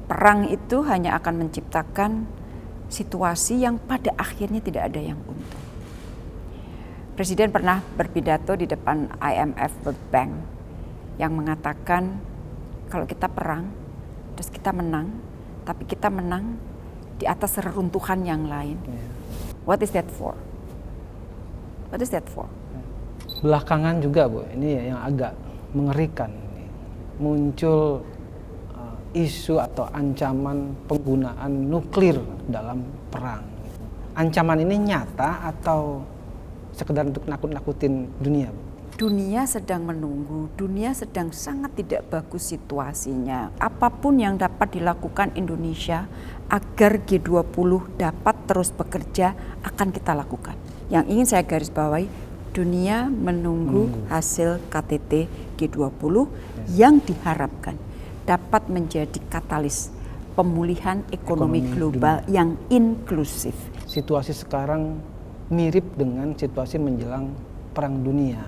perang itu hanya akan menciptakan situasi yang pada akhirnya tidak ada yang untung. Presiden pernah berpidato di depan IMF World Bank yang mengatakan kalau kita perang, terus kita menang, tapi kita menang di atas reruntuhan yang lain. What is that for? What is that for? Belakangan juga Bu, ini yang agak mengerikan. Muncul isu atau ancaman penggunaan nuklir dalam perang. Ancaman ini nyata atau sekedar untuk nakut-nakutin dunia, Bu? Dunia sedang menunggu, dunia sedang sangat tidak bagus situasinya. Apapun yang dapat dilakukan Indonesia agar G20 dapat terus bekerja akan kita lakukan. Yang ingin saya garis bawahi, dunia menunggu hasil KTT G20 yang diharapkan dapat menjadi katalis pemulihan ekonomi global dunia yang inklusif. Situasi sekarang mirip dengan situasi menjelang perang dunia.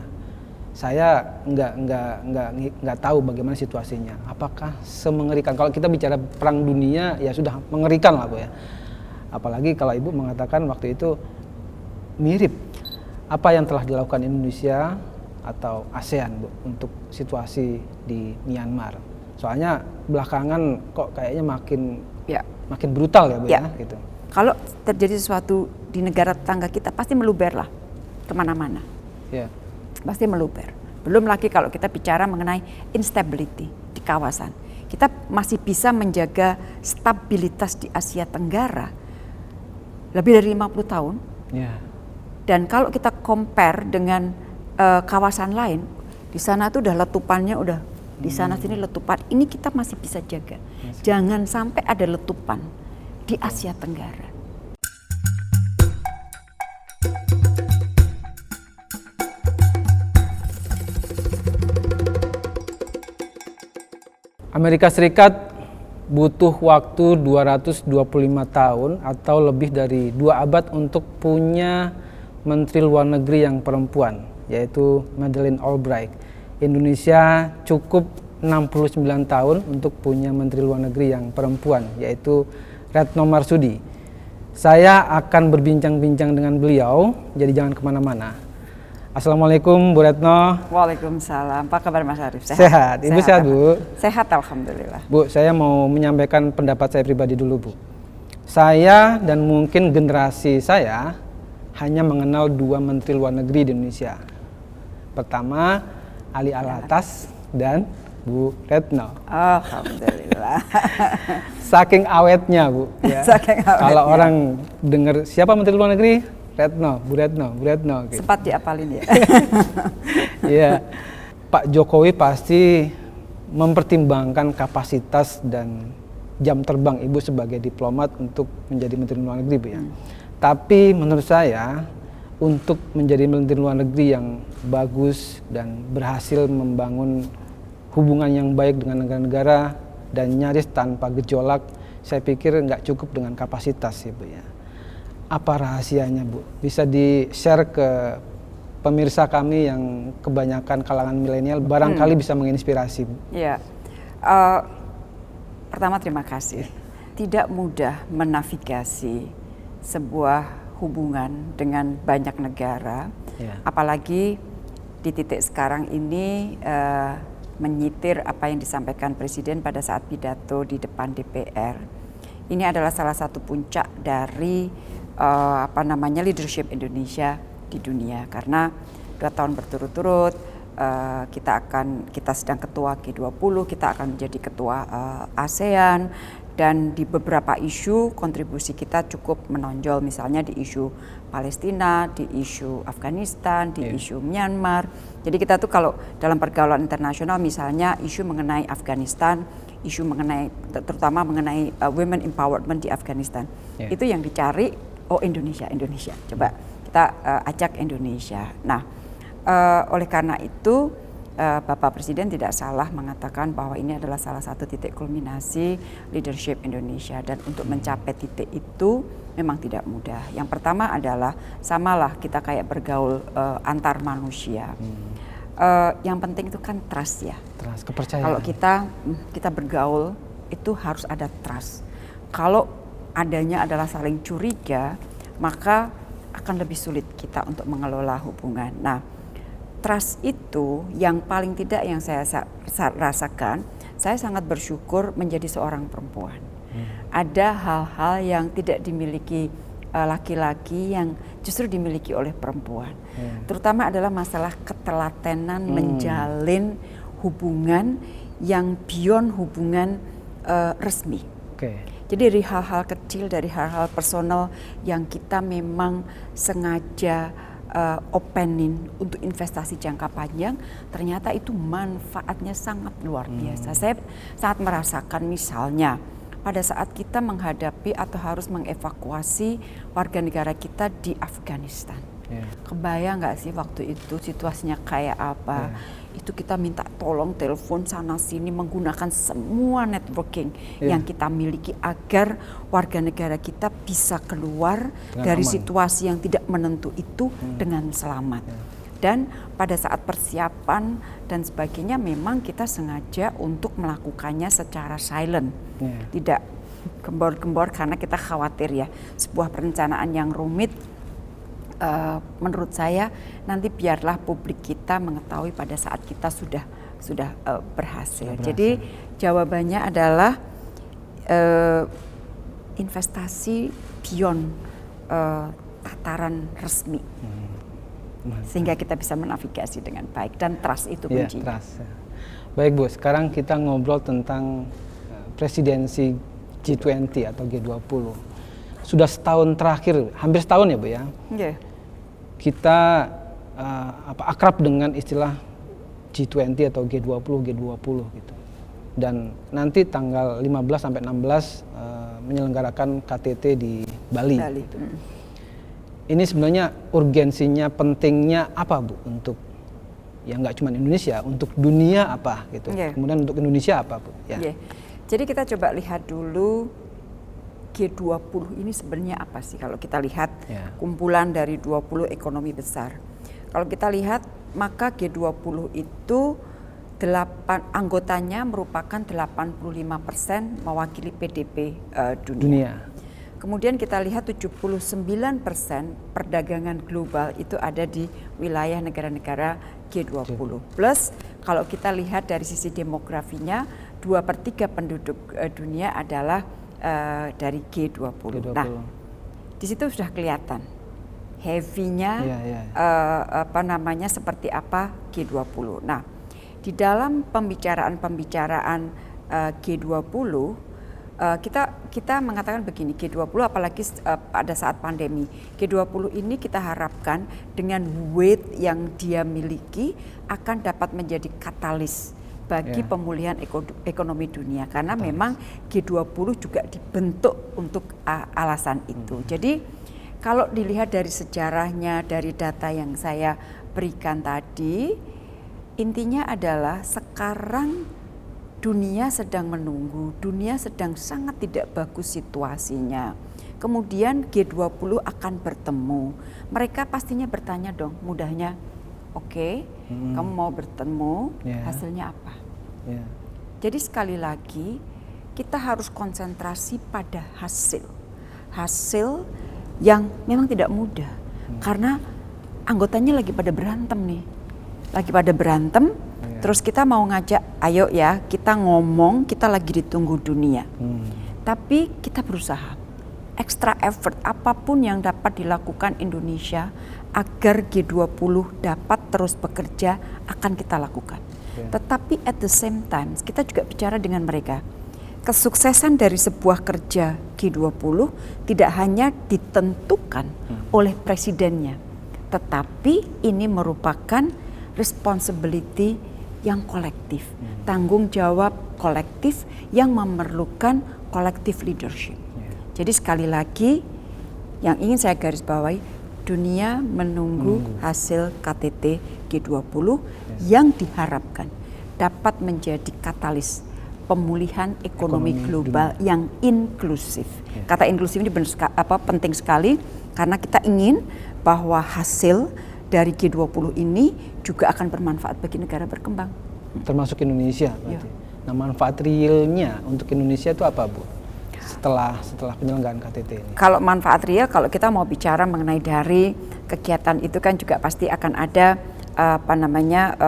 Saya nggak tahu bagaimana situasinya. Apakah semengerikan? Kalau kita bicara perang dunia ya sudah mengerikan lah Bu ya. Apalagi kalau Ibu mengatakan waktu itu mirip apa yang telah dilakukan Indonesia atau ASEAN Bu untuk situasi di Myanmar. Soalnya belakangan kok kayaknya makin brutal ya Bu ya gitu. Kalau terjadi sesuatu di negara tetangga kita pasti meluber lah kemana-mana. Pasti meluber. Belum lagi kalau kita bicara mengenai instability di kawasan. Kita masih bisa menjaga stabilitas di Asia Tenggara lebih dari 50 tahun. Dan kalau kita compare dengan kawasan lain, di sana tuh udah letupannya udah di sana sini letupan. Ini kita masih bisa jaga. Jangan sampai ada letupan di Asia Tenggara. Amerika Serikat butuh waktu 225 tahun atau lebih dari 2 abad untuk punya Menteri Luar Negeri yang perempuan, yaitu Madeleine Albright. Indonesia cukup 69 tahun untuk punya Menteri Luar Negeri yang perempuan, yaitu Retno Marsudi. Saya akan berbincang-bincang dengan beliau, jadi jangan kemana-mana. Assalamualaikum Bu Retno. Waalaikumsalam. Apa kabar Mas Arief? Sehat. Ibu sehat Bu? Sehat alhamdulillah. Bu, saya mau menyampaikan pendapat saya pribadi dulu Bu. Saya dan mungkin generasi saya hanya mengenal 2 Menteri Luar Negeri di Indonesia. Pertama, Ali Alatas dan Bu Retno. Alhamdulillah. Saking awetnya Bu. Ya. Saking awetnya. Kalau orang dengar siapa Menteri Luar Negeri, Retno, Bu Retno, Bu Retno. Gitu. Sempat diapalin ya. Iya, Pak Jokowi pasti mempertimbangkan kapasitas dan jam terbang Ibu sebagai diplomat untuk menjadi Menteri Luar Negeri Bu ya. Tapi menurut saya untuk menjadi Menteri Luar Negeri yang bagus dan berhasil membangun hubungan yang baik dengan negara-negara dan nyaris tanpa gejolak, saya pikir nggak cukup dengan kapasitas ya Bu ya. Apa rahasianya Bu? Bisa di-share ke pemirsa kami yang kebanyakan kalangan milenial, barangkali bisa menginspirasi Bu. Ya, pertama terima kasih. Tidak mudah menavigasi sebuah hubungan dengan banyak negara, apalagi di titik sekarang ini menyitir apa yang disampaikan Presiden pada saat pidato di depan DPR. Ini adalah salah satu puncak dari leadership Indonesia di dunia, karena 2 tahun berturut-turut kita sedang ketua G20, kita akan menjadi ketua ASEAN. Dan di beberapa isu kontribusi kita cukup menonjol, misalnya di isu Palestina, di isu Afghanistan, di isu Myanmar. Jadi kita tuh kalau dalam pergaulan internasional misalnya isu mengenai Afghanistan, isu mengenai terutama mengenai women empowerment di Afghanistan. Itu yang dicari, Indonesia. Coba kita ajak Indonesia. Nah, oleh karena itu Bapak Presiden tidak salah mengatakan bahwa ini adalah salah satu titik kulminasi leadership Indonesia, dan untuk mencapai titik itu memang tidak mudah. Yang pertama adalah samalah kita kayak bergaul antar manusia. Yang penting itu kan trust ya. Trust, kepercayaan. Kalau kita bergaul itu harus ada trust. Kalau adanya adalah saling curiga, maka akan lebih sulit kita untuk mengelola hubungan. Nah, trust itu yang paling tidak yang saya rasakan, saya sangat bersyukur menjadi seorang perempuan. Ada hal-hal yang tidak dimiliki laki-laki yang justru dimiliki oleh perempuan. Terutama adalah masalah ketelatenan menjalin hubungan yang beyond hubungan resmi. Jadi dari hal-hal kecil, dari hal-hal personal yang kita memang sengaja openin untuk investasi jangka panjang, ternyata itu manfaatnya sangat luar biasa. Saya sangat merasakan misalnya pada saat kita menghadapi atau harus mengevakuasi warga negara kita di Afghanistan. Kebayang nggak sih waktu itu situasinya kayak apa? Itu kita minta tolong telepon sana sini menggunakan semua networking yang kita miliki agar warga negara kita bisa keluar dengan dari aman. Situasi yang tidak menentu itu dengan selamat. Dan pada saat persiapan dan sebagainya memang kita sengaja untuk melakukannya secara silent, tidak gembor-gembor karena kita khawatir ya sebuah perencanaan yang rumit. Menurut saya nanti biarlah publik kita mengetahui pada saat kita sudah berhasil. Jadi jawabannya adalah investasi beyond tataran resmi, sehingga kita bisa menavigasi dengan baik dan trust itu kuncinya. Baik Bu, sekarang kita ngobrol tentang presidensi G20 atau G20. Sudah setahun terakhir, hampir setahun ya Bu ya. Kita akrab dengan istilah G20 atau G20 gitu. Dan nanti tanggal 15 sampai 16 menyelenggarakan KTT di Bali. Gitu. Ini sebenarnya urgensinya, pentingnya apa Bu untuk ya nggak cuma Indonesia, untuk dunia apa gitu. Kemudian untuk Indonesia apa Bu? Jadi kita coba lihat dulu G20 ini sebenarnya apa sih kalau kita lihat kumpulan dari 20 ekonomi besar. Kalau kita lihat maka G20 itu anggotanya merupakan 85% mewakili PDB dunia. Kemudian kita lihat 79% perdagangan global itu ada di wilayah negara-negara G20. Plus kalau kita lihat dari sisi demografinya 2/3 penduduk dunia adalah dari G20. Nah, di situ sudah kelihatan heavy-nya seperti apa G20. Nah, di dalam pembicaraan G20 kita mengatakan begini, G20 apalagi pada saat pandemi, G20 ini kita harapkan dengan weight yang dia miliki akan dapat menjadi katalis bagi pemulihan ekonomi dunia, karena memang G20 juga dibentuk untuk alasan itu. Jadi kalau dilihat dari sejarahnya, dari data yang saya berikan tadi, intinya adalah sekarang dunia sedang menunggu, dunia sedang sangat tidak bagus situasinya. Kemudian G20 akan bertemu. Mereka pastinya bertanya dong, mudahnya, kamu mau bertemu, hasilnya apa? Jadi sekali lagi kita harus konsentrasi pada hasil yang memang tidak mudah, karena anggotanya lagi pada berantem. Terus kita mau ngajak, ayo ya kita ngomong, kita lagi ditunggu dunia. Tapi kita berusaha, extra effort apapun yang dapat dilakukan Indonesia agar G20 dapat terus bekerja akan kita lakukan. Tetapi at the same time kita juga bicara dengan mereka. Kesuksesan dari sebuah kerja G20 tidak hanya ditentukan oleh presidennya, tetapi ini merupakan responsibility yang kolektif, tanggung jawab kolektif yang memerlukan collective leadership. Jadi sekali lagi yang ingin saya garis bawahi, dunia menunggu hasil KTT G20 yang diharapkan dapat menjadi katalis pemulihan ekonomi global yang inklusif. Kata inklusif ini penting sekali karena kita ingin bahwa hasil dari G20 ini juga akan bermanfaat bagi negara berkembang. Termasuk Indonesia berarti. Nah, manfaat realnya untuk Indonesia itu apa, Bu? Setelah penyelenggaraan KTT ini. Kalau manfaat real, kalau kita mau bicara mengenai dari kegiatan itu kan juga pasti akan ada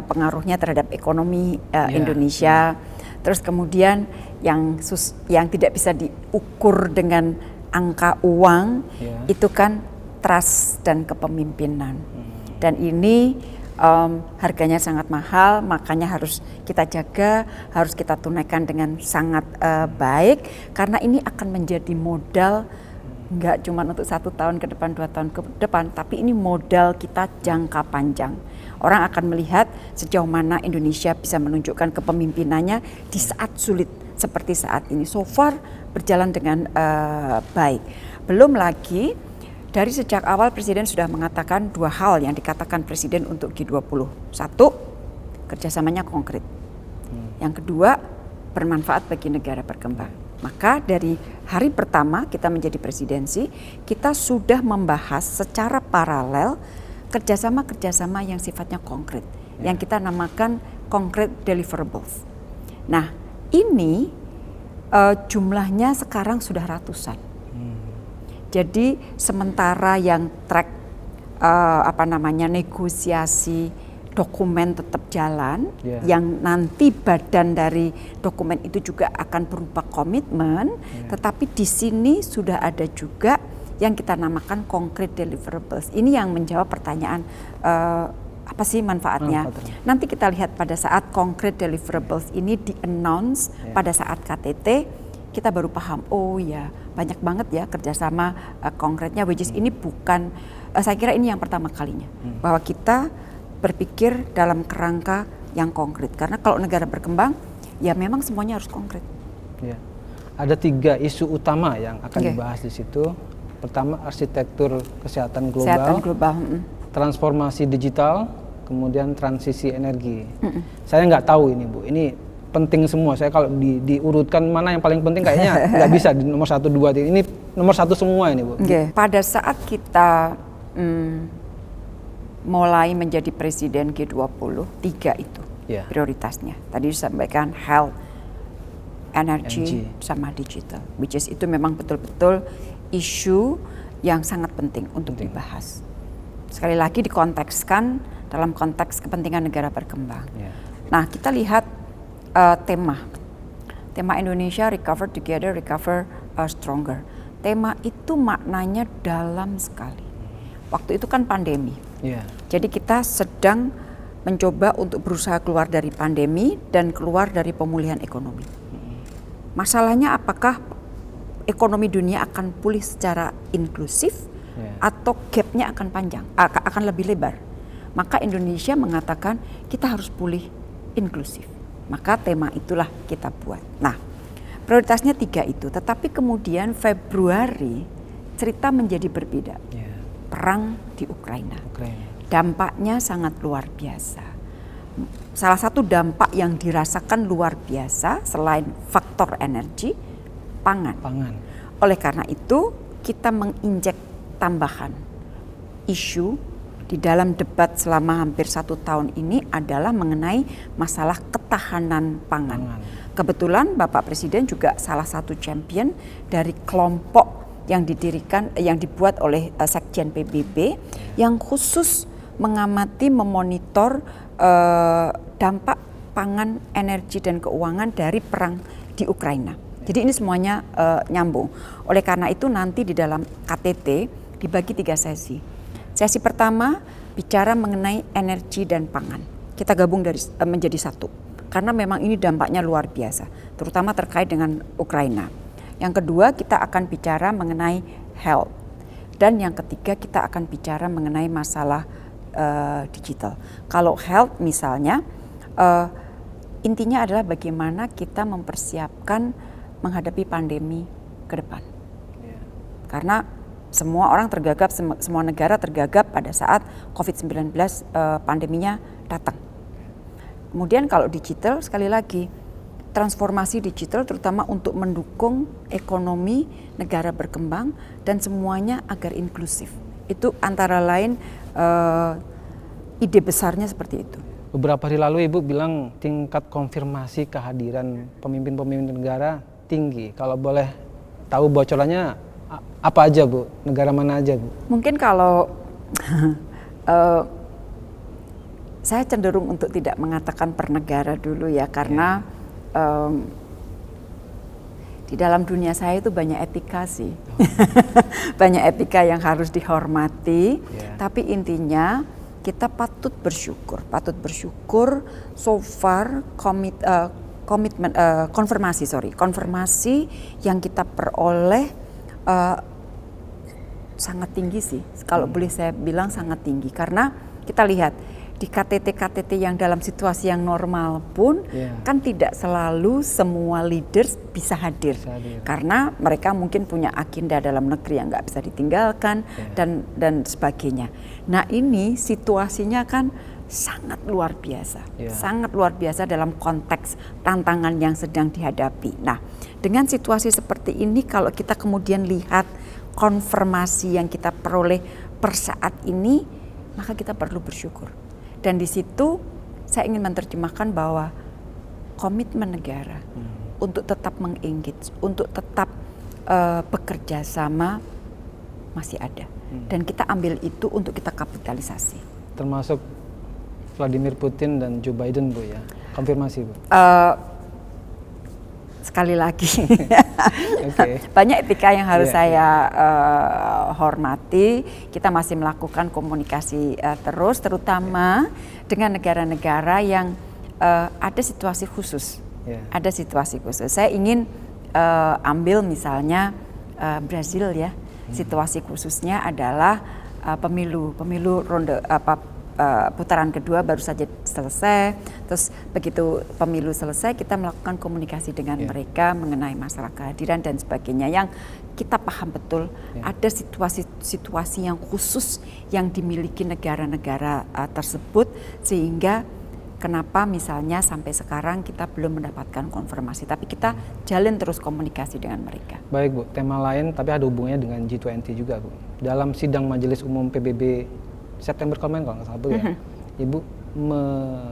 pengaruhnya terhadap ekonomi Indonesia. Terus kemudian yang tidak bisa diukur dengan angka uang itu kan trust dan kepemimpinan. Dan ini harganya sangat mahal, makanya harus kita jaga, harus kita tunaikan dengan sangat baik, karena ini akan menjadi modal nggak cuma untuk 1 tahun ke depan, 2 tahun ke depan, tapi ini modal kita jangka panjang. Orang akan melihat sejauh mana Indonesia bisa menunjukkan kepemimpinannya di saat sulit seperti saat ini. So far berjalan dengan baik. Belum lagi dari sejak awal Presiden sudah mengatakan 2 hal yang dikatakan Presiden untuk G20. 1, kerjasamanya konkret. Yang kedua, bermanfaat bagi negara berkembang. Maka dari hari pertama kita menjadi presidensi, kita sudah membahas secara paralel kerjasama yang sifatnya konkret, yang kita namakan concrete deliverables. Nah, ini jumlahnya sekarang sudah ratusan. Jadi sementara yang track negosiasi dokumen tetap jalan, yang nanti badan dari dokumen itu juga akan berupa komitmen, tetapi di sini sudah ada juga yang kita namakan concrete deliverables. Ini yang menjawab pertanyaan apa sih manfaatnya. Nanti kita lihat pada saat concrete deliverables ini di-announce pada saat KTT, kita baru paham, oh ya banyak banget ya kerjasama konkretnya, which is ini bukan, saya kira ini yang pertama kalinya, bahwa kita berpikir dalam kerangka yang konkret. Karena kalau negara berkembang, ya memang semuanya harus konkret. Ya. Ada 3 isu utama yang akan dibahas di situ. Pertama, arsitektur kesehatan global, transformasi digital, kemudian transisi energi. Saya nggak tahu ini, Bu. Ini penting semua. Saya kalau diurutkan mana yang paling penting kayaknya nggak bisa di nomor 1, 2. Ini nomor 1 semua ini, Bu. Pada saat kita mulai menjadi presiden G20, 3 itu prioritasnya. Tadi disampaikan health, energy, sama digital. Which is itu memang betul-betul isu yang sangat penting untuk dibahas. Sekali lagi dikontekskan dalam konteks kepentingan negara berkembang. Nah, kita lihat tema Indonesia, recover together, recover stronger. Tema itu maknanya dalam sekali. Waktu itu kan pandemi. Jadi kita sedang mencoba untuk berusaha keluar dari pandemi dan keluar dari pemulihan ekonomi. Masalahnya apakah ekonomi dunia akan pulih secara inklusif atau gapnya akan panjang, akan lebih lebar. Maka Indonesia mengatakan kita harus pulih inklusif. Maka tema itulah kita buat. Nah, prioritasnya 3 itu. Tetapi kemudian Februari cerita menjadi berbeda. Perang di Ukraina. Dampaknya sangat luar biasa. Salah satu dampak yang dirasakan luar biasa selain faktor energi, pangan. Oleh karena itu kita menginjek tambahan isu di dalam debat selama hampir 1 tahun ini adalah mengenai masalah ketahanan pangan. Kebetulan Bapak Presiden juga salah satu champion dari kelompok yang dibuat oleh Sekjen PBB yang khusus mengamati, memonitor dampak pangan, energi dan keuangan dari perang di Ukraina. Jadi ini semuanya nyambung. Oleh karena itu nanti di dalam KTT dibagi 3 sesi. Sesi pertama bicara mengenai energi dan pangan. Kita gabung menjadi satu. Karena memang ini dampaknya luar biasa, terutama terkait dengan Ukraina. Yang kedua kita akan bicara mengenai health. Dan yang ketiga kita akan bicara mengenai masalah digital. Kalau health misalnya, intinya adalah bagaimana kita mempersiapkan menghadapi pandemi ke depan. Karena semua orang tergagap, semua negara tergagap pada saat COVID-19 pandeminya datang. Kemudian kalau digital, sekali lagi, transformasi digital terutama untuk mendukung ekonomi negara berkembang dan semuanya agar inklusif. Itu antara lain ide besarnya seperti itu. Beberapa hari lalu Ibu bilang tingkat konfirmasi kehadiran pemimpin-pemimpin negara tinggi. Kalau boleh tahu bocorannya apa aja Bu? Negara mana aja Bu? Mungkin kalau saya cenderung untuk tidak mengatakan per negara dulu ya, karena di dalam dunia saya itu banyak etika sih. Banyak etika yang harus dihormati, tapi intinya kita patut bersyukur so far konfirmasi yang kita peroleh sangat tinggi sih, kalau boleh saya bilang sangat tinggi, karena kita lihat di KTT yang dalam situasi yang normal pun kan tidak selalu semua leaders bisa hadir. Karena mereka mungkin punya agenda dalam negeri yang nggak bisa ditinggalkan dan sebagainya. Nah ini situasinya kan sangat luar biasa, sangat luar biasa dalam konteks tantangan yang sedang dihadapi. Nah dengan situasi seperti ini, kalau kita kemudian lihat konfirmasi yang kita peroleh per saat ini, maka kita perlu bersyukur. Dan di situ saya ingin menerjemahkan bahwa komitmen negara untuk tetap meng-engage, untuk tetap bekerja sama masih ada. Dan kita ambil itu untuk kita kapitalisasi. Termasuk Vladimir Putin dan Joe Biden Bu ya, konfirmasi Bu? Sekali lagi banyak etika yang harus saya hormati. Kita masih melakukan komunikasi terus, terutama dengan negara-negara yang ada situasi khusus. Ada situasi khusus. Saya ingin ambil misalnya Brazil ya. Situasi khususnya adalah pemilu ronde putaran kedua baru saja selesai. Terus begitu pemilu selesai, kita melakukan komunikasi dengan mereka mengenai masalah kehadiran dan sebagainya, yang kita paham betul ada situasi-situasi yang khusus yang dimiliki negara-negara tersebut, sehingga kenapa misalnya sampai sekarang kita belum mendapatkan konfirmasi, tapi kita jalin terus komunikasi dengan mereka. Baik Bu, tema lain tapi ada hubungannya dengan G20 juga Bu. Dalam sidang Majelis Umum PBB September kemarin kalau nggak salah Bu ya, Ibu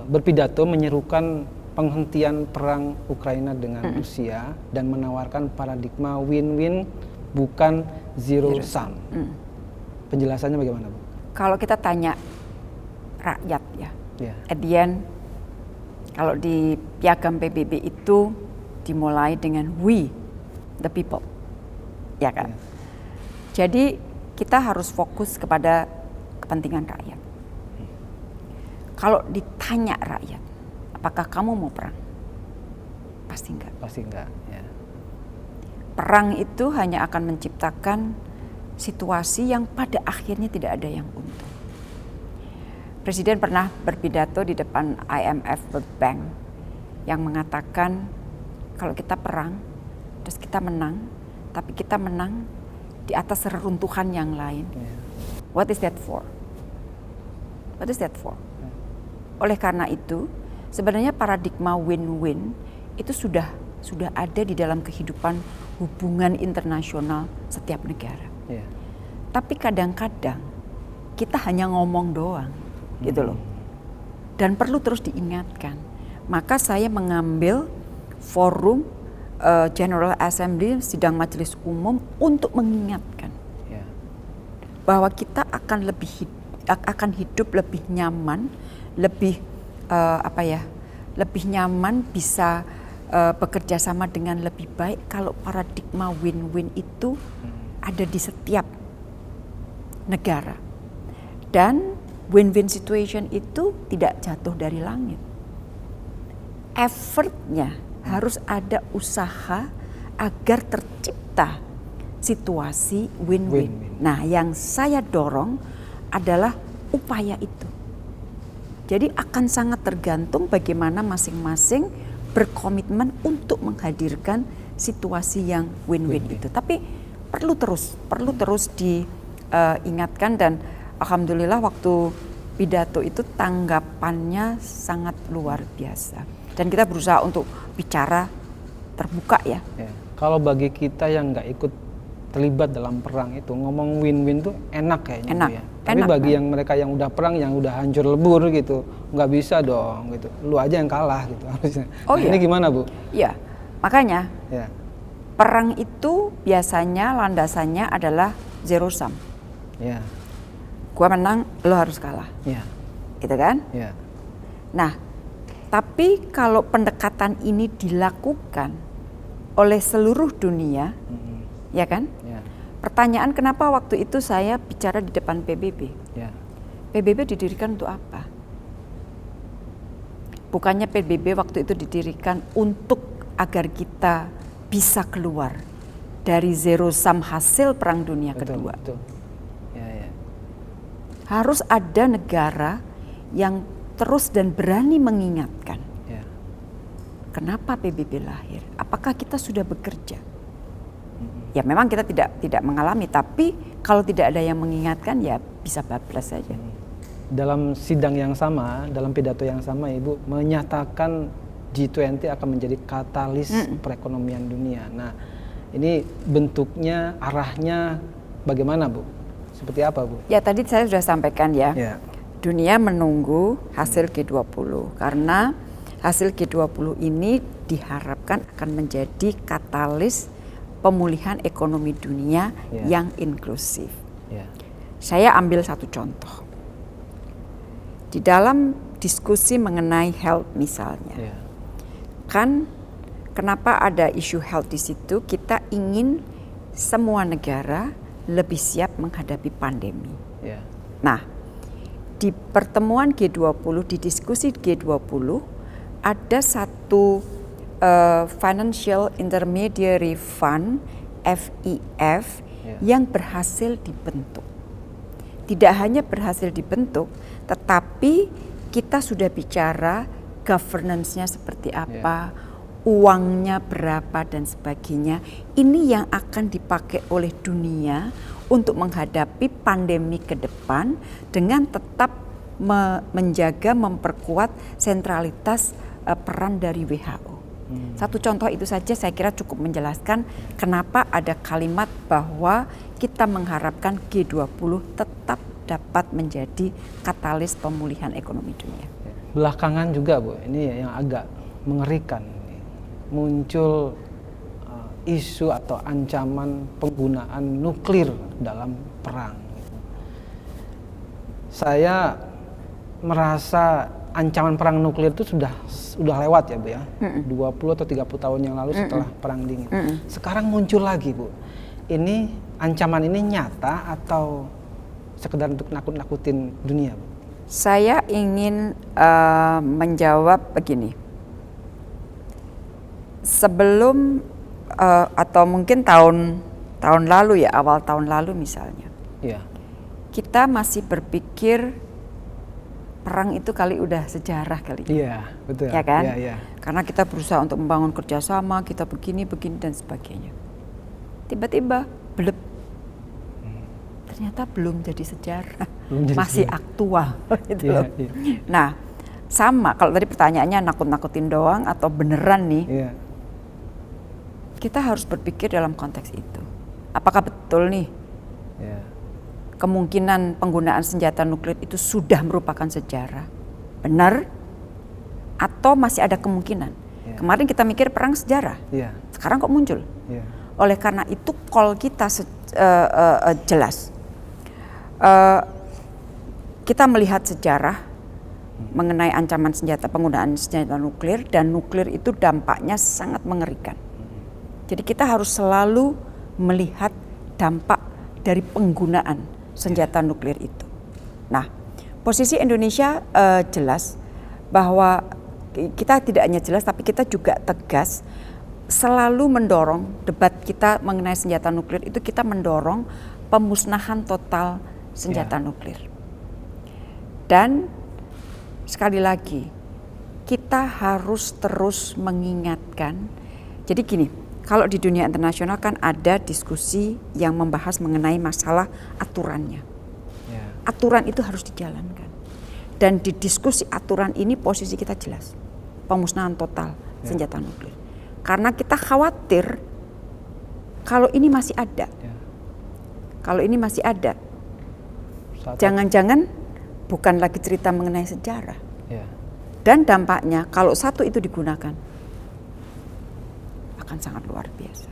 berpidato menyerukan penghentian perang Ukraina dengan Rusia dan menawarkan paradigma win-win bukan zero sum. Penjelasannya bagaimana Bu? Kalau kita tanya rakyat ya, at the end kalau di piagam PBB itu dimulai dengan we the people, ya kan? Jadi kita harus fokus kepada kepentingan rakyat. Kalau ditanya rakyat, apakah kamu mau perang? Pasti enggak. Pasti enggak. Ya. Perang itu hanya akan menciptakan situasi yang pada akhirnya tidak ada yang untung. Presiden pernah berpidato di depan IMF World Bank yang mengatakan kalau kita perang, terus kita menang, tapi kita menang di atas reruntuhan yang lain. What is that for? What is that for? Oleh karena itu, sebenarnya paradigma win-win itu sudah ada di dalam kehidupan hubungan internasional setiap negara. Tapi kadang-kadang kita hanya ngomong doang, gitu loh. Dan perlu terus diingatkan. Maka saya mengambil forum General Assembly, sidang Majelis Umum, untuk mengingatkan bahwa kita akan hidup lebih nyaman, lebih lebih nyaman, bisa bekerja sama dengan lebih baik kalau paradigma win-win itu ada di setiap negara. Dan win-win situation itu tidak jatuh dari langit. Effortnya harus ada usaha agar tercipta situasi win-win. Nah, yang saya dorong adalah upaya itu. Jadi akan sangat tergantung bagaimana masing-masing berkomitmen untuk menghadirkan situasi yang win-win itu. Tapi perlu terus diingatkan, dan alhamdulillah waktu pidato itu tanggapannya sangat luar biasa. Dan kita berusaha untuk bicara terbuka ya. Kalau bagi kita yang nggak ikut terlibat dalam perang itu, ngomong win-win tuh enak kayaknya. Enak. Ya. Tapi Enak, bagi kan? yang mereka yang udah perang, yang udah hancur lebur gitu, nggak bisa dong gitu. Lu aja yang kalah gitu harusnya. Oh, nah, iya. ini gimana, Bu? Iya, makanya Ya. perang itu biasanya landasannya adalah zero sum. Ya. Gua menang, lo harus kalah. Ya. Gitu kan? Ya. Nah, tapi kalau pendekatan ini dilakukan oleh seluruh dunia, ya kan? Ya. Pertanyaan kenapa waktu itu saya bicara di depan PBB? Ya. PBB didirikan untuk apa? Bukannya PBB waktu itu didirikan untuk agar kita bisa keluar dari zero sum hasil Perang Dunia Kedua. Betul. Ya, ya. Harus ada negara yang terus dan berani mengingatkan. Ya. Kenapa PBB lahir? Apakah kita sudah bekerja? Ya memang kita tidak mengalami, tapi kalau tidak ada yang mengingatkan ya bisa bablas saja. Dalam sidang yang sama, dalam pidato yang sama, Ibu menyatakan G20 akan menjadi katalis perekonomian dunia. Nah, ini bentuknya, arahnya bagaimana, Bu? Seperti apa, Bu? Ya tadi saya sudah sampaikan ya. Ya. Dunia menunggu hasil G20 karena hasil G20 ini diharapkan akan menjadi katalis pemulihan ekonomi dunia yang inklusif. Ya. Saya ambil satu contoh. Di dalam diskusi mengenai health misalnya, Ya. kan kenapa ada isu health di situ? Kita ingin semua negara lebih siap menghadapi pandemi. Ya. Nah, di pertemuan G20, di diskusi G20, ada satu Financial Intermediary Fund, FIF, yang berhasil dibentuk. Tidak hanya berhasil dibentuk, tetapi kita sudah bicara governance-nya seperti apa, uangnya berapa dan sebagainya. Ini yang akan dipakai oleh dunia untuk menghadapi pandemi ke depan dengan tetap menjaga, memperkuat sentralitas peran dari WHO. Satu contoh itu saja saya kira cukup menjelaskan kenapa ada kalimat bahwa kita mengharapkan G20 tetap dapat menjadi katalis pemulihan ekonomi dunia. Belakangan juga, Bu, ini yang agak mengerikan. Muncul isu atau ancaman penggunaan nuklir dalam perang. Saya merasa ancaman perang nuklir itu sudah lewat ya, Bu ya. 20 atau 30 tahun yang lalu setelah perang dingin. Sekarang muncul lagi, Bu. Ini ancaman ini nyata atau sekedar untuk nakut-nakutin dunia, Bu? Saya ingin menjawab begini. Sebelum atau mungkin tahun lalu ya, awal tahun lalu misalnya. Iya. Kita masih berpikir perang itu kali udah sejarah kali. Iya, betul. Ya kan? Iya, iya. Karena kita berusaha untuk membangun kerjasama, kita begini dan sebagainya. Tiba-tiba bleb. Ternyata belum jadi sejarah, masih aktual. Gitu loh. Iya. Nah, sama kalau tadi pertanyaannya nakut-nakutin doang atau beneran nih, Iya. kita harus berpikir dalam konteks itu. Apakah betul nih Iya. kemungkinan penggunaan senjata nuklir itu sudah merupakan sejarah? Benar? Atau masih ada kemungkinan? Iya. Kemarin kita mikir perang sejarah, Iya. sekarang kok muncul? Iya. Oleh karena itu call kita jelas. Kita melihat sejarah mengenai ancaman penggunaan senjata nuklir, dan nuklir itu dampaknya sangat mengerikan. Jadi kita harus selalu melihat dampak dari penggunaan senjata nuklir itu. Nah, posisi Indonesia jelas bahwa kita tidak hanya jelas tapi kita juga tegas selalu mendorong debat kita mengenai senjata nuklir itu, kita mendorong pemusnahan total senjata nuklir. Dan sekali lagi kita harus terus mengingatkan. Jadi gini, kalau di dunia internasional kan ada diskusi yang membahas mengenai masalah aturannya. Aturan itu harus dijalankan. Dan di diskusi aturan ini posisi kita jelas, pemusnahan total senjata nuklir. Karena kita khawatir kalau ini masih ada, Kalau ini masih ada, jangan-jangan bukan lagi cerita mengenai sejarah. Ya. Dan dampaknya kalau satu itu digunakan akan sangat luar biasa.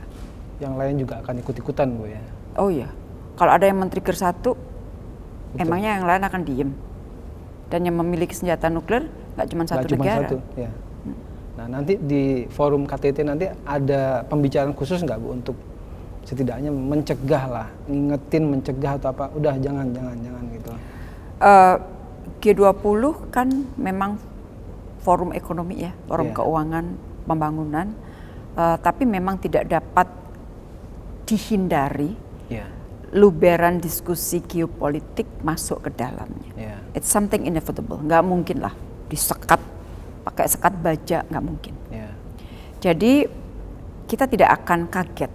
Yang lain juga akan ikut-ikutan, Bu ya. Oh iya, kalau ada yang men-trigger satu, emangnya yang lain akan diem. Dan yang memiliki senjata nuklir nggak cuma satu negara. Ya. Nah, nanti di forum KTT nanti ada pembicaraan khusus nggak, Bu, untuk setidaknya mencegah lah, ngingetin, mencegah atau apa? Udah jangan gitu. G20 kan memang forum ekonomi ya, forum keuangan, pembangunan, tapi memang tidak dapat dihindari luberan diskusi geopolitik masuk ke dalamnya. It's something inevitable, nggak mungkin lah disekat, pakai sekat baja, nggak mungkin. Jadi kita tidak akan kaget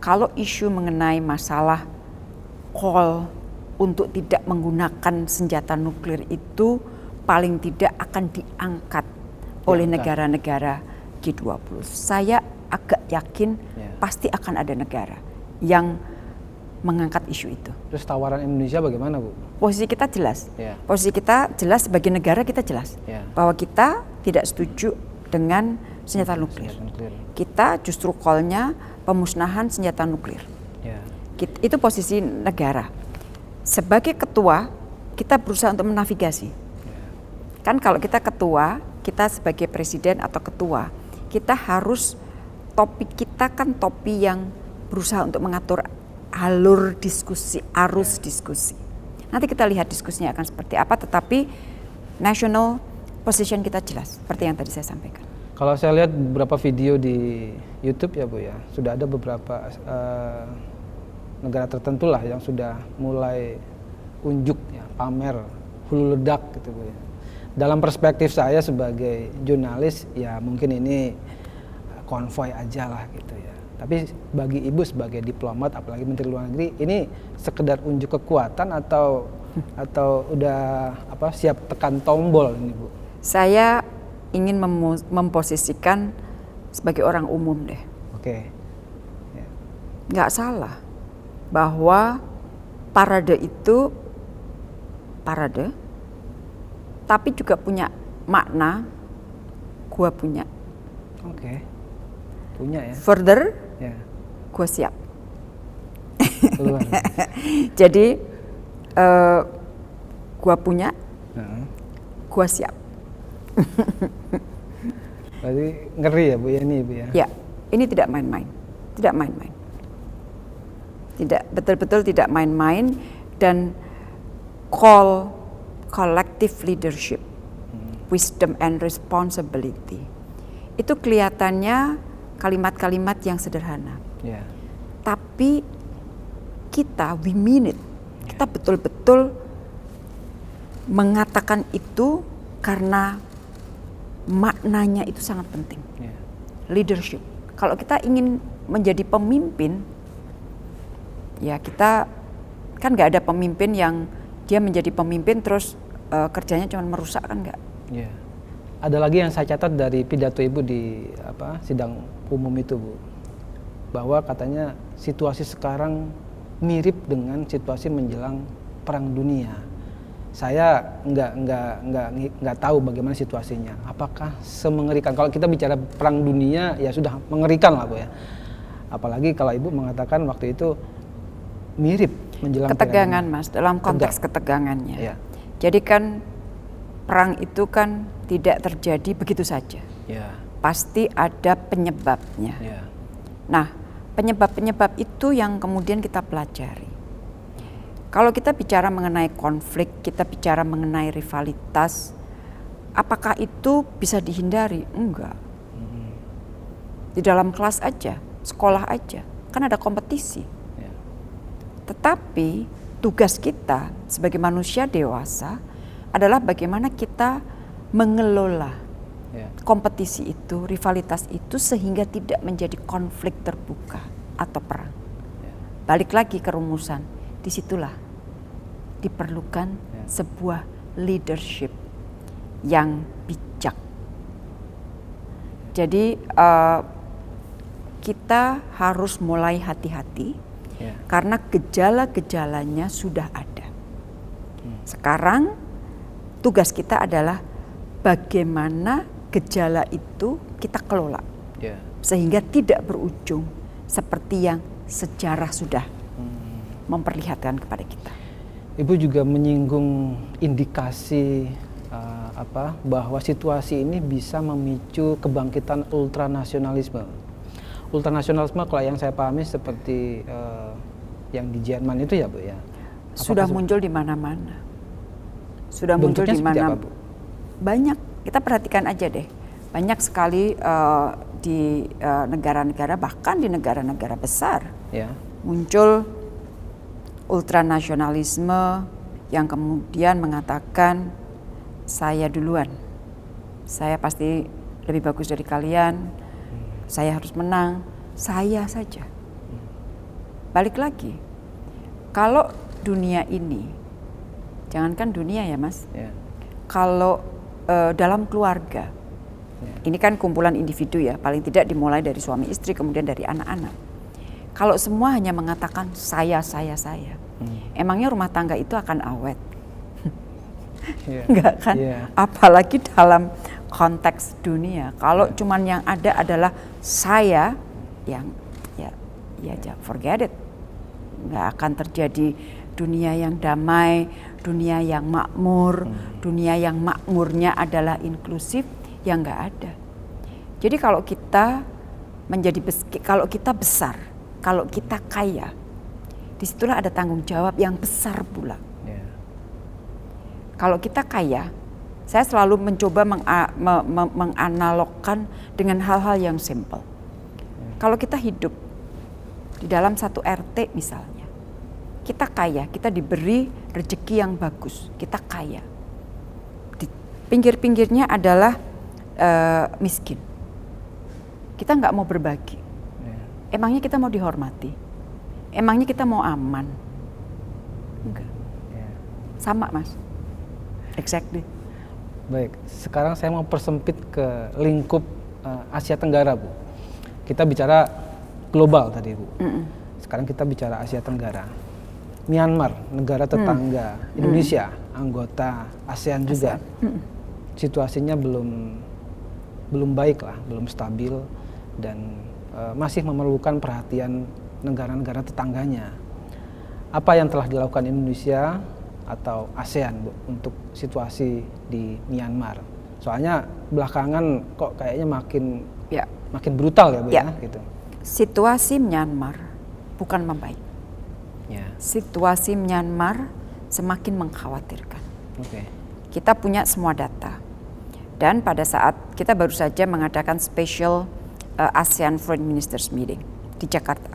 kalau isu mengenai masalah call untuk tidak menggunakan senjata nuklir itu paling tidak akan diangkat oleh negara-negara G20. Saya agak yakin pasti akan ada negara yang mengangkat isu itu. Terus tawaran Indonesia bagaimana, Bu? Posisi kita jelas. Posisi kita jelas sebagai negara, kita jelas bahwa kita tidak setuju dengan senjata nuklir. Kita justru call-nya pemusnahan senjata nuklir. Itu posisi negara. Sebagai ketua, kita berusaha untuk menavigasi. Kan kalau kita ketua, kita sebagai presiden atau ketua, kita harus, topik kita kan topik yang berusaha untuk mengatur alur diskusi, arus diskusi. Nanti kita lihat diskusinya akan seperti apa, tetapi national position kita jelas, seperti yang tadi saya sampaikan. Kalau saya lihat beberapa video di YouTube ya, Bu ya, sudah ada beberapa negara tertentu lah yang sudah mulai unjuk ya, pamer hulu ledak gitu, Bu ya. Dalam perspektif saya sebagai jurnalis ya mungkin ini konvoy aja lah gitu ya. Tapi bagi Ibu sebagai diplomat, apalagi Menteri Luar Negeri, ini sekedar unjuk kekuatan atau udah siap tekan tombol ini, Bu? Saya ingin memposisikan sebagai orang umum deh. Oke. Nggak salah bahwa parade itu parade, tapi juga punya makna. Gua punya. Oke. Punya ya. Further, gua siap. Keluar. Jadi gua punya, gua siap. Berarti ngeri ya, Bu ya, ini, Bu ya? Ya, ini tidak main-main, tidak main-main. Tidak, betul-betul tidak main-main, dan call collective leadership, wisdom and responsibility. Itu kelihatannya kalimat-kalimat yang sederhana. Tapi kita, we mean it. Kita betul-betul mengatakan itu karena maknanya itu sangat penting. Leadership. Kalau kita ingin menjadi pemimpin, ya kita kan nggak ada pemimpin yang dia menjadi pemimpin terus kerjanya cuma merusak, kan nggak. Ada lagi yang saya catat dari pidato Ibu di sidang umum itu, Bu, bahwa katanya situasi sekarang mirip dengan situasi menjelang Perang Dunia. Saya nggak tahu bagaimana situasinya. Apakah semengerikan? Kalau kita bicara Perang Dunia ya sudah mengerikan lah, Bu ya. Apalagi kalau Ibu mengatakan waktu itu mirip menjelang ketegangan, Mas, dalam konteks ketegangannya. Jadi kan perang itu kan tidak terjadi begitu saja. Pasti ada penyebabnya. Nah, penyebab-penyebab itu yang kemudian kita pelajari. Kalau kita bicara mengenai konflik, kita bicara mengenai rivalitas, apakah itu bisa dihindari? Enggak. Di dalam kelas aja, sekolah aja, kan ada kompetisi. Tetapi tugas kita sebagai manusia dewasa adalah bagaimana kita mengelola kompetisi itu, rivalitas itu, sehingga tidak menjadi konflik terbuka atau perang. Balik lagi ke rumusan, disitulah diperlukan sebuah leadership yang bijak. Jadi kita harus mulai hati-hati Karena gejala-gejalanya sudah ada. Sekarang tugas kita adalah bagaimana gejala itu kita kelola. Sehingga tidak berujung seperti yang sejarah sudah memperlihatkan kepada kita. Ibu juga menyinggung indikasi bahwa situasi ini bisa memicu kebangkitan ultranasionalisme. Ultranasionalisme kalau yang saya pahami seperti yang di Jerman itu ya Bu ya. Sudah muncul di mana-mana. Sudah muncul di mana? Banyak. Kita perhatikan aja deh. Banyak sekali di negara-negara, bahkan di negara-negara besar, muncul ultranasionalisme yang kemudian mengatakan saya duluan, saya pasti lebih bagus dari kalian, saya harus menang, saya saja. Balik lagi, kalau dunia ini, jangankan dunia ya Mas, kalau dalam keluarga, ini kan kumpulan individu ya, paling tidak dimulai dari suami istri, kemudian dari anak-anak. Kalau semua hanya mengatakan saya, emangnya rumah tangga itu akan awet? Enggak kan? Apalagi dalam konteks dunia. Kalau cuman yang ada adalah saya, yang ya forget it. Nggak akan terjadi dunia yang damai, dunia yang makmur, dunia yang makmurnya adalah inklusif, yang nggak ada. Jadi kalau kita kalau kita besar, kalau kita kaya, disitulah ada tanggung jawab yang besar pula. Kalau kita kaya, saya selalu mencoba menganalogkan dengan hal-hal yang simple. Kalau kita hidup di dalam satu RT misalnya, kita kaya, kita diberi rezeki yang bagus, kita kaya. Di pinggir-pinggirnya adalah miskin. Kita nggak mau berbagi. Emangnya kita mau dihormati? Emangnya kita mau aman? Enggak. Sama Mas. Exactly. Baik, sekarang saya mau persempit ke lingkup Asia Tenggara Bu. Kita bicara global tadi Bu. Sekarang kita bicara Asia Tenggara. Myanmar, negara tetangga Indonesia, anggota ASEAN juga. Situasinya belum baik lah, belum stabil dan masih memerlukan perhatian negara-negara tetangganya. Apa yang telah dilakukan Indonesia atau ASEAN Bu, untuk situasi di Myanmar? Soalnya belakangan kok kayaknya makin brutal ya Bu ya gitu. Situasi Myanmar bukan membaik. Situasi Myanmar semakin mengkhawatirkan. Kita punya semua data. Dan pada saat kita baru saja mengadakan special ASEAN Foreign Ministers Meeting di Jakarta.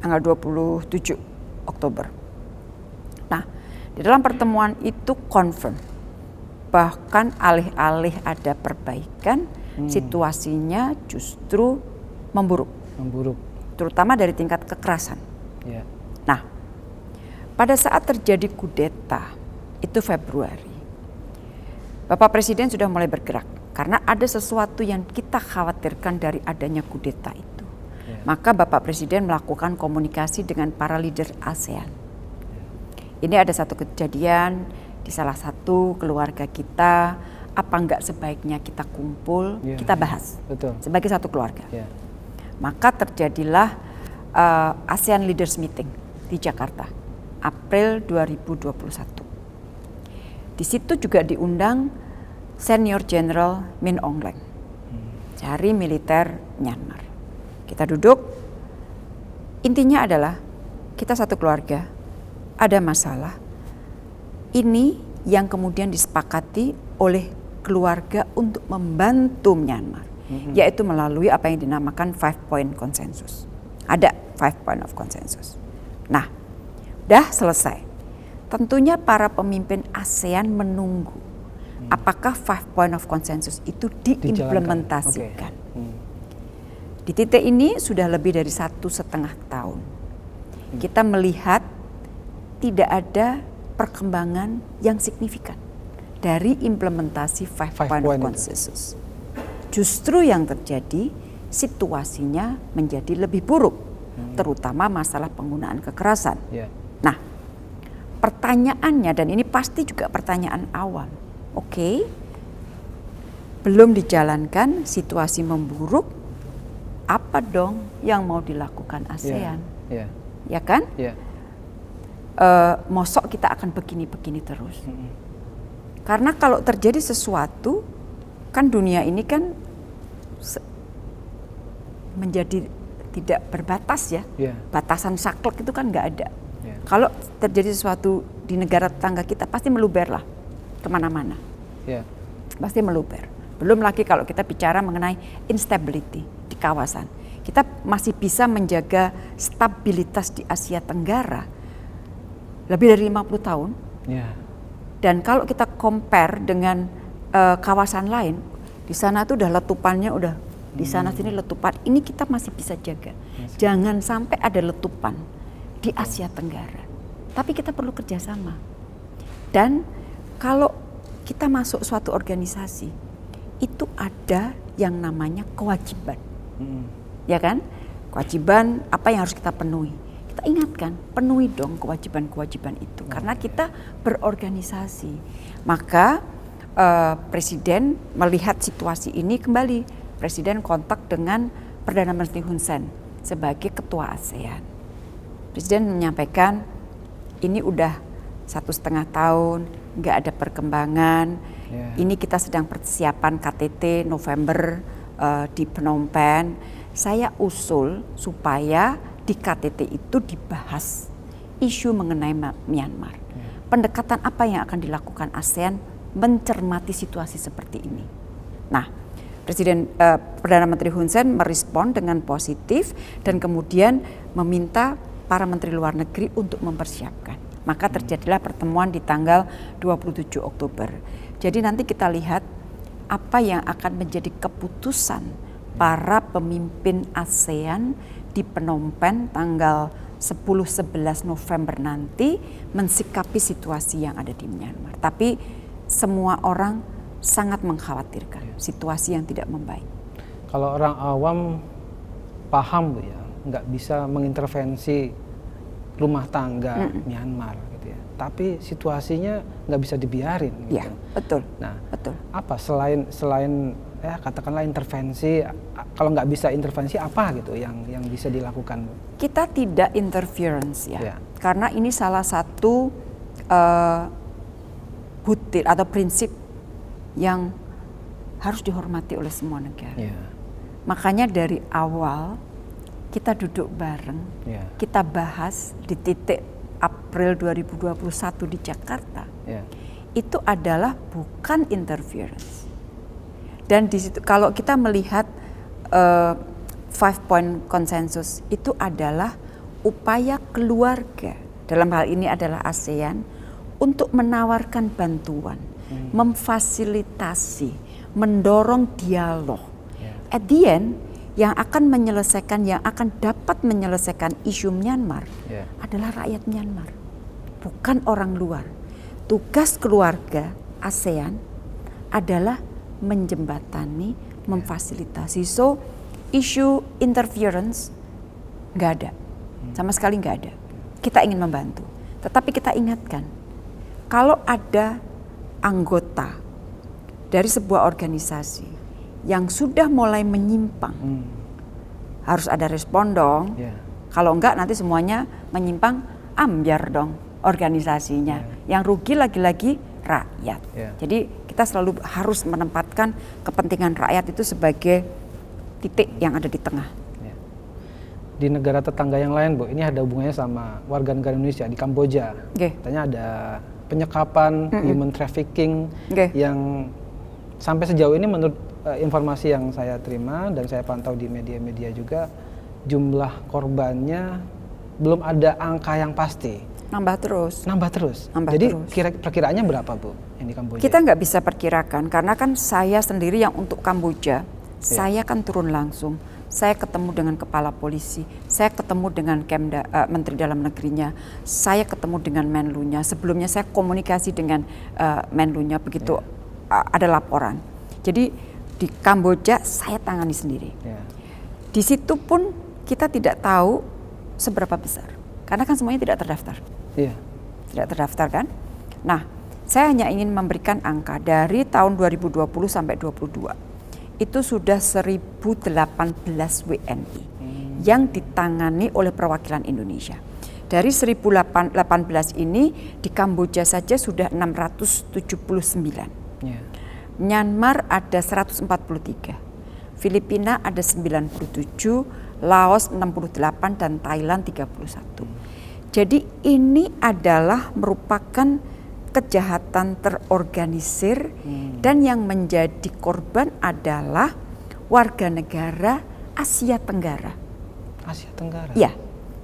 Tanggal 27 Oktober. Nah, di dalam pertemuan itu confirm bahkan alih-alih ada perbaikan, situasinya justru memburuk. Terutama dari tingkat kekerasan. Nah, pada saat terjadi kudeta itu Februari, Bapak Presiden sudah mulai bergerak karena ada sesuatu yang kita khawatirkan dari adanya kudeta itu. Maka Bapak Presiden melakukan komunikasi dengan para leader ASEAN. Ini ada satu kejadian di salah satu keluarga kita, apa enggak sebaiknya kita kumpul, kita bahas sebagai satu keluarga. Maka terjadilah ASEAN Leaders Meeting di Jakarta, April 2021. Di situ juga diundang Senior General Min Aung Hlaing dari militer Myanmar. Kita duduk, intinya adalah kita satu keluarga, ada masalah. Ini yang kemudian disepakati oleh keluarga untuk membantu Myanmar, yaitu melalui apa yang dinamakan 5-point consensus. Ada 5 point of consensus. Nah, dah selesai. Tentunya para pemimpin ASEAN menunggu apakah 5 point of consensus itu diimplementasikan. Di titik ini sudah lebih dari 1,5 tahun. Kita melihat tidak ada perkembangan yang signifikan dari implementasi 5 point of consensus. Justru yang terjadi situasinya menjadi lebih buruk. terutama masalah penggunaan kekerasan. Yeah. Nah, pertanyaannya, dan ini pasti juga pertanyaan awam, oke, belum dijalankan, situasi memburuk, apa dong yang mau dilakukan ASEAN? Yeah. Ya kan? Yeah. Mosok kita akan begini-begini terus. Karena kalau terjadi sesuatu, kan dunia ini kan menjadi tidak berbatas ya. Yeah. Batasan saklek itu kan nggak ada. Yeah. Kalau terjadi sesuatu di negara tetangga kita pasti meluber lah kemana-mana. Yeah. Pasti meluber. Belum lagi kalau kita bicara mengenai instability di kawasan. Kita masih bisa menjaga stabilitas di Asia Tenggara lebih dari 50 tahun. Yeah. Dan kalau kita compare dengan kawasan lain, di sana tuh udah letupannya udah di sana sini letupan. Ini kita masih bisa jaga. Jangan sampai ada letupan di Asia Tenggara. Tapi kita perlu kerjasama. Dan kalau kita masuk suatu organisasi, itu ada yang namanya kewajiban. Ya kan? Kewajiban apa yang harus kita penuhi. Kita ingatkan, penuhi dong kewajiban-kewajiban itu. Karena kita berorganisasi. Maka Presiden melihat situasi ini kembali. Presiden kontak dengan Perdana Menteri Hun Sen sebagai Ketua ASEAN. Presiden menyampaikan, ini udah 1,5 tahun, nggak ada perkembangan. Yeah. Ini kita sedang persiapan KTT November di Phnom Penh. Saya usul supaya di KTT itu dibahas isu mengenai Myanmar. Yeah. Pendekatan apa yang akan dilakukan ASEAN mencermati situasi seperti ini. Nah, Perdana Menteri Hun Sen merespon dengan positif dan kemudian meminta para menteri luar negeri untuk mempersiapkan. Maka terjadilah pertemuan di tanggal 27 Oktober. Jadi nanti kita lihat apa yang akan menjadi keputusan para pemimpin ASEAN di Phnom Penh tanggal 10-11 November nanti mensikapi situasi yang ada di Myanmar. Tapi semua orang sangat mengkhawatirkan situasi yang tidak membaik. Kalau orang awam paham Bu ya, nggak bisa mengintervensi rumah tangga Myanmar gitu ya. Tapi situasinya nggak bisa dibiarin. Gitu. Ya, betul. Nah, betul. Apa selain ya katakanlah intervensi, kalau nggak bisa intervensi apa gitu yang bisa dilakukan? Kita tidak interference ya. Karena ini salah satu butir atau prinsip yang harus dihormati oleh semua negara. Makanya dari awal kita duduk bareng, kita bahas di titik April 2021 di Jakarta. Itu adalah bukan interference. Dan di situ kalau kita melihat 5-point konsensus itu adalah upaya keluarga, dalam hal ini adalah ASEAN, untuk menawarkan bantuan, memfasilitasi, mendorong dialog. At the end, yang akan menyelesaikan, yang akan dapat menyelesaikan isu Myanmar adalah rakyat Myanmar, bukan orang luar. Tugas keluarga ASEAN adalah menjembatani, memfasilitasi. So, isu interference nggak ada, sama sekali nggak ada. Kita ingin membantu, tetapi kita ingatkan, kalau ada anggota dari sebuah organisasi yang sudah mulai menyimpang, harus ada respon dong. Kalau enggak nanti semuanya menyimpang, ambiar dong organisasinya. Yang rugi lagi-lagi rakyat. Jadi kita selalu harus menempatkan kepentingan rakyat itu sebagai titik yang ada di tengah. Di negara tetangga yang lain, Bu, ini ada hubungannya sama warga negara Indonesia di Kamboja. Katanya ada penyekapan, human trafficking yang sampai sejauh ini menurut informasi yang saya terima dan saya pantau di media-media juga, jumlah korbannya belum ada angka yang pasti. Nambah terus. Jadi perkiraannya berapa, Bu, yang di Kamboja? Kita nggak bisa perkirakan karena kan saya sendiri yang untuk Kamboja, saya kan turun langsung. Saya ketemu dengan kepala polisi, saya ketemu dengan Menteri Dalam Negerinya, saya ketemu dengan Menlunya. Sebelumnya saya komunikasi dengan Menlunya begitu ada laporan. Jadi di Kamboja saya tangani sendiri. Di situ pun kita tidak tahu seberapa besar? Karena kan semuanya tidak terdaftar. Iya. Tidak terdaftar kan? Nah, saya hanya ingin memberikan angka dari tahun 2020 sampai 2022. Itu sudah 1018 WNI yang ditangani oleh perwakilan Indonesia. Dari 1018 ini di Kamboja saja sudah 679. Yeah. Myanmar ada 143. Filipina ada 97, Laos 68 dan Thailand 31. Jadi ini adalah merupakan kejahatan terorganisir dan yang menjadi korban adalah warga negara Asia Tenggara. Asia Tenggara? Ya,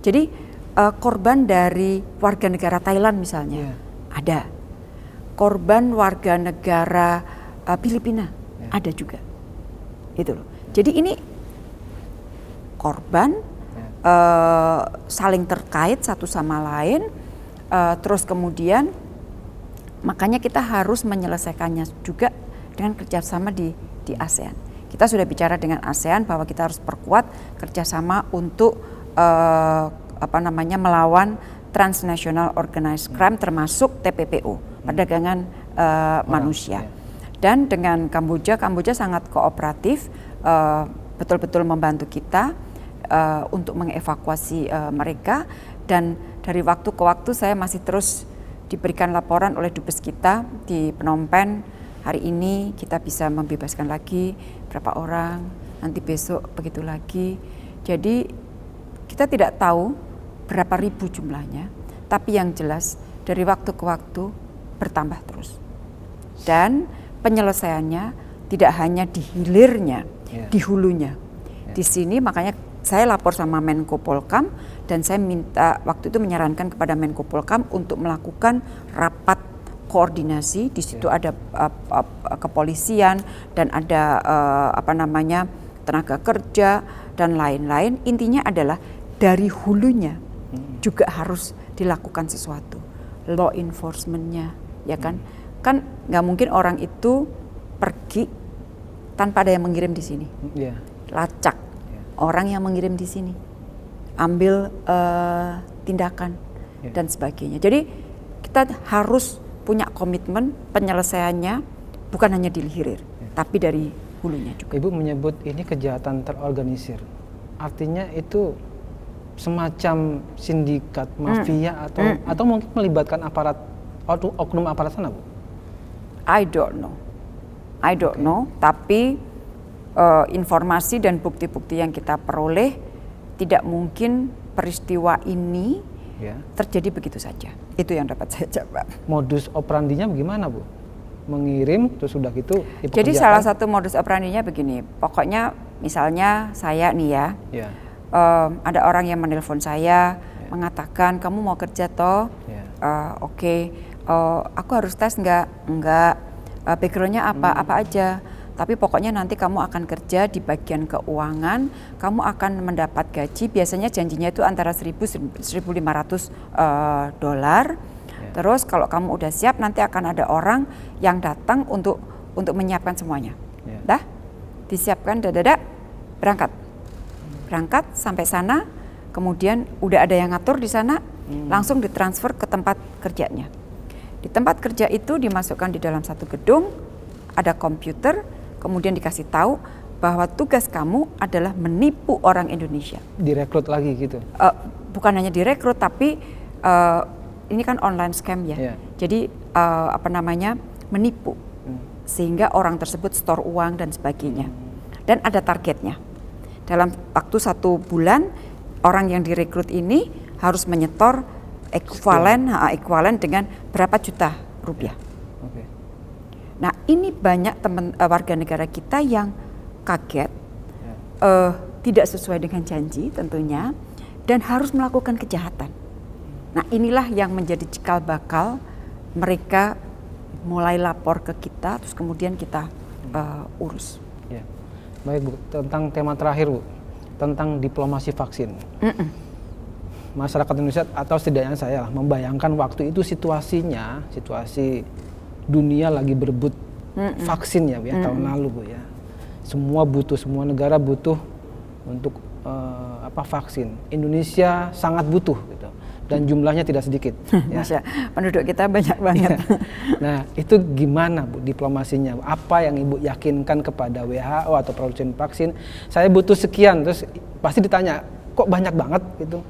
jadi korban dari warga negara Thailand misalnya ada, korban warga negara Filipina ada juga, itu loh. Jadi ini korban saling terkait satu sama lain, terus kemudian makanya kita harus menyelesaikannya juga dengan kerjasama di ASEAN. Kita sudah bicara dengan ASEAN bahwa kita harus perkuat kerjasama untuk melawan transnational organized crime termasuk TPPO, perdagangan manusia. Dan dengan Kamboja sangat kooperatif, betul-betul membantu kita untuk mengevakuasi mereka, dan dari waktu ke waktu saya masih terus diberikan laporan oleh dubes kita di Phnom Penh. Hari ini kita bisa membebaskan lagi berapa orang, nanti besok begitu lagi. Jadi kita tidak tahu berapa ribu jumlahnya, tapi yang jelas dari waktu ke waktu bertambah terus. Dan penyelesaiannya tidak hanya di hilirnya, di hulunya. Di sini makanya saya lapor sama Menko Polkam dan saya minta waktu itu menyarankan kepada Menko Polkam untuk melakukan rapat koordinasi. Di situ ada kepolisian dan ada tenaga kerja dan lain-lain. Intinya adalah dari hulunya juga harus dilakukan sesuatu. Law enforcement-nya, ya kan? Kan nggak mungkin orang itu pergi tanpa ada yang mengirim di sini. Lacak orang yang mengirim di sini, ambil tindakan dan sebagainya. Jadi kita harus punya komitmen penyelesaiannya bukan hanya di hilir, tapi dari hulunya juga. Ibu menyebut ini kejahatan terorganisir, artinya itu semacam sindikat mafia atau mungkin melibatkan aparat oknum aparat sana, Bu? I don't know. Tapi informasi dan bukti-bukti yang kita peroleh tidak mungkin peristiwa ini terjadi begitu saja. Itu yang dapat saya jawab. Modus operandinya bagaimana, Bu? Mengirim terus sudah gitu. Jadi salah satu modus operandinya begini. Pokoknya misalnya saya nih ya. Ada orang yang menelpon saya mengatakan kamu mau kerja toh, oke. Aku harus tes enggak, backgroundnya apa aja, tapi pokoknya nanti kamu akan kerja di bagian keuangan, kamu akan mendapat gaji, biasanya janjinya itu antara $1.000–1.500, terus kalau kamu udah siap nanti akan ada orang yang datang untuk menyiapkan semuanya, dah disiapkan, berangkat sampai sana, kemudian udah ada yang ngatur di sana, langsung ditransfer ke tempat kerjanya. Di tempat kerja itu dimasukkan di dalam satu gedung, ada komputer, kemudian dikasih tahu bahwa tugas kamu adalah menipu orang Indonesia. Direkrut lagi gitu? Bukan hanya direkrut, tapi ini kan online scam ya. Jadi menipu sehingga orang tersebut store uang dan sebagainya. Dan ada targetnya. Dalam waktu 1 bulan orang yang direkrut ini harus menyetor ekuivalen dengan berapa juta rupiah. Nah ini banyak warga negara kita yang kaget, tidak sesuai dengan janji tentunya, dan harus melakukan kejahatan. Nah inilah yang menjadi cikal bakal mereka mulai lapor ke kita, terus kemudian kita urus. Baik Bu, tentang tema terakhir Bu, tentang diplomasi vaksin. Masyarakat Indonesia atau setidaknya saya lah membayangkan waktu itu situasi dunia lagi berebut vaksin ya tahun lalu Bu ya. Semua negara butuh untuk vaksin. Indonesia sangat butuh gitu. Dan jumlahnya tidak sedikit. Masya, penduduk kita banyak banget. Nah, itu gimana Bu diplomasinya? Apa yang Ibu yakinkan kepada WHO atau produsen vaksin? Saya butuh sekian, terus pasti ditanya, kok banyak banget gitu?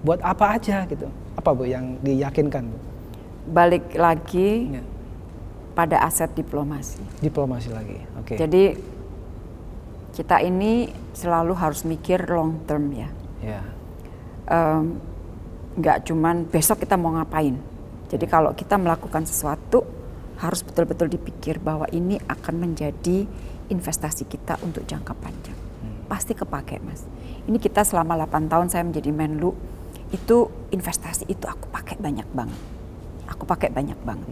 Buat apa aja gitu? Apa Bu yang diyakinkan Bu? Balik lagi pada aset diplomasi. Diplomasi lagi, oke. Jadi kita ini selalu harus mikir long term ya. Nggak cuman besok kita mau ngapain. Jadi kalau kita melakukan sesuatu harus betul-betul dipikir bahwa ini akan menjadi investasi kita untuk jangka panjang. Pasti kepake Mas. Ini kita selama 8 tahun saya menjadi Menlu, itu investasi itu aku pakai banyak banget.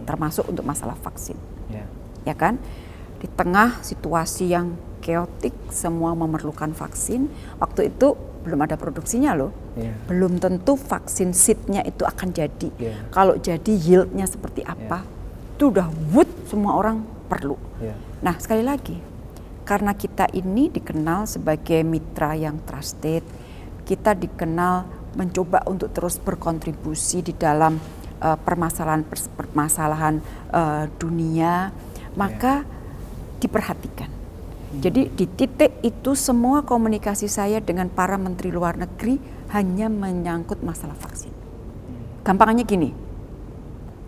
Termasuk untuk masalah vaksin. Ya kan? Di tengah situasi yang chaotic, semua memerlukan vaksin. Waktu itu belum ada produksinya loh. Belum tentu vaksin seednya itu akan jadi. Kalau jadi yieldnya seperti apa, itu udah semua orang perlu. Nah sekali lagi, karena kita ini dikenal sebagai mitra yang trusted, kita dikenal mencoba untuk terus berkontribusi di dalam permasalahan dunia, maka diperhatikan. Jadi di titik itu semua komunikasi saya dengan para menteri luar negeri hanya menyangkut masalah vaksin. Gampangannya gini,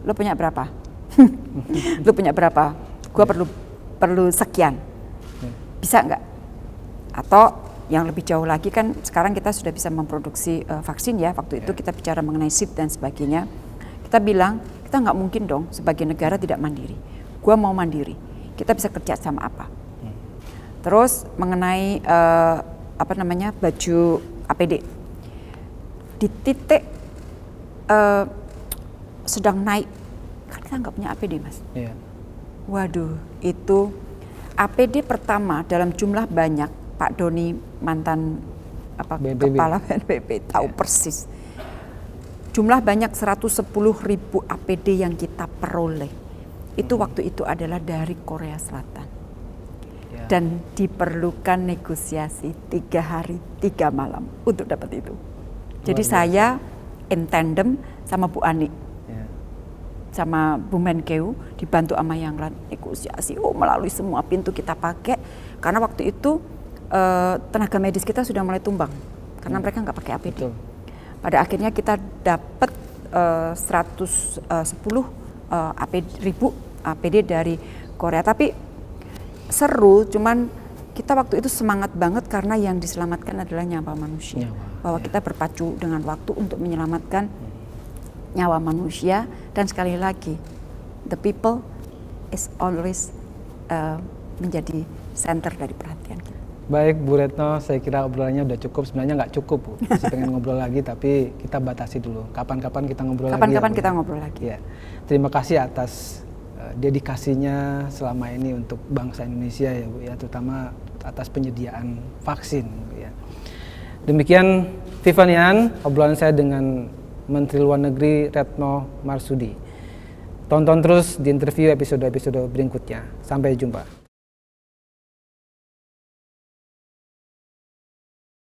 lo punya berapa? Lo punya berapa? Gua perlu sekian. Bisa nggak? Atau yang lebih jauh lagi kan sekarang kita sudah bisa memproduksi vaksin ya. Waktu itu kita bicara mengenai seed dan sebagainya. Kita bilang kita nggak mungkin dong sebagai negara tidak mandiri. Gua mau mandiri. Kita bisa kerja sama apa? Terus mengenai baju APD di titik sedang naik, kan kita nggak punya APD Mas. Waduh, itu APD pertama dalam jumlah banyak. Pak Doni mantan kepala BNPB tahu persis. Jumlah banyak 110.000 APD yang kita peroleh. Itu waktu itu adalah dari Korea Selatan. Dan diperlukan negosiasi 3 hari 3 malam untuk dapat itu. Jadi saya in tandem sama Bu Ani, sama Bu Menkeu, dibantu sama yang lain negosiasi. Melalui semua pintu kita pakai, karena waktu itu tenaga medis kita sudah mulai tumbang, karena mereka nggak pakai APD. Pada akhirnya kita dapat 110 ribu APD dari Korea, tapi seru, cuman kita waktu itu semangat banget karena yang diselamatkan adalah nyawa manusia. Bahwa kita berpacu dengan waktu untuk menyelamatkan nyawa manusia, dan sekali lagi the people is always menjadi center dari perhatian kita. Baik Bu Retno, saya kira obrolannya udah cukup. Sebenarnya nggak cukup Bu, masih pengen ngobrol lagi, tapi kita batasi dulu. Kapan-kapan kita ngobrol lagi. Kapan-kapan kita ngobrol lagi. Ya. Terima kasih atas dedikasinya selama ini untuk bangsa Indonesia ya Bu ya, terutama atas penyediaan vaksin Bu ya. Demikian Vivanian, obrolan saya dengan Menteri Luar Negeri Retno Marsudi. Tonton terus di interview episode-episode berikutnya. Sampai jumpa.